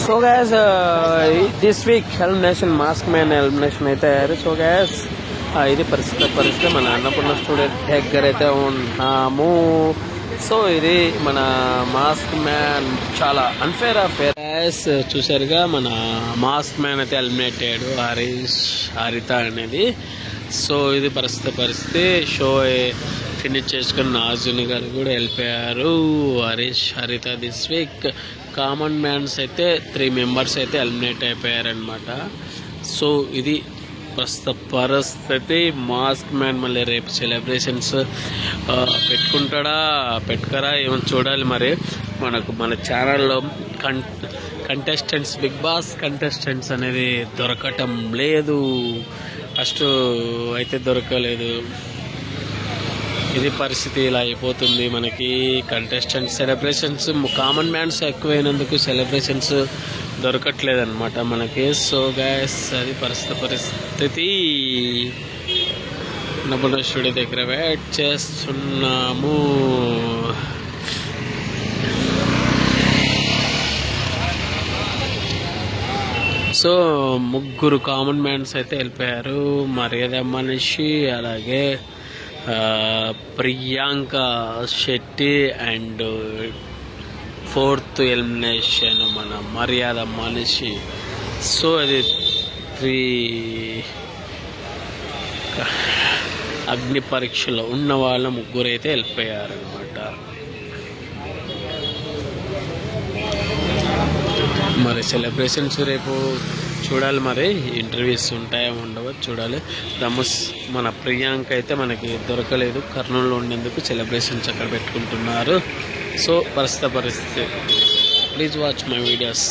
So gas this week elimination mask man elimination అయితే అయ్యారు. So gas ఇది పరిస్థితి మన అన్నపూర్ణ స్టూడియో దగ్గర అయితే ఉన్నాము. సో ఇది మన మాస్క్ మ్యాన్ చాలా అన్ఫేర్ అఫేర్. చూసారుగా మన మాస్క్ మ్యాన్ అయితే ఎలిమినేట్ అయ్యాడు, హరిత అనేది. సో ఇది పరిస్థితి షో ఫినిష్ చేసుకుని నాజుని గారు కూడా వెళ్ళిపోయారు. హరిత దిస్ వీక్. కామన్ మ్యాన్స్ అయితే 3 మెంబర్స్ అయితే ఎలిమినేట్ అయిపోయారనమాట. సో ఇది ప్రస్తుత పరిస్థితి. మాస్క్ మ్యాన్ మళ్ళీ రేపు సెలబ్రేషన్స్ పెట్టుకరా ఏమో చూడాలి. మరి మన ఛానల్లో కంటెస్టెంట్స్, బిగ్ బాస్ కంటెస్టెంట్స్ అనేది దొరకటం లేదు. ఫస్ట్ అయితే దొరకలేదు. ఇది పరిస్థితి ఇలా అయిపోతుంది మనకి. కంటెస్టెంట్స్ సెలబ్రేషన్స్ కామన్ మ్యాన్స్ ఎక్కువైనందుకు సెలబ్రేషన్స్ దొరకట్లేదన్నమాట మనకి. సో గ్యాస్ అది పరిస్థితి. అన్నపూర్ణ స్టూడియో దగ్గర వెయిట్ చేస్తున్నాము. సో 3 కామన్ మ్యాన్స్ అయితే వెళ్ళిపోయారు. మర్యాద మనిషి, అలాగే Priyanka Shetty and 4th elimination మన మర్యాద మనిషి. సో అది 3 అగ్ని పరీక్షలో ఉన్న వాళ్ళ 3 అయితే వెళ్ళిపోయారు అనమాట. మరి సెలబ్రేషన్స్ రేపు చూడాలి. మరి ఇంటర్వ్యూస్ ఉంటాయో ఉండవో చూడాలి. మన ప్రియాంక అయితే మనకి దొరకలేదు, కర్నూలులో ఉండేందుకు సెలబ్రేషన్స్ అక్కడ పెట్టుకుంటున్నారు. సో పరిస్థితి. Please watch my videos.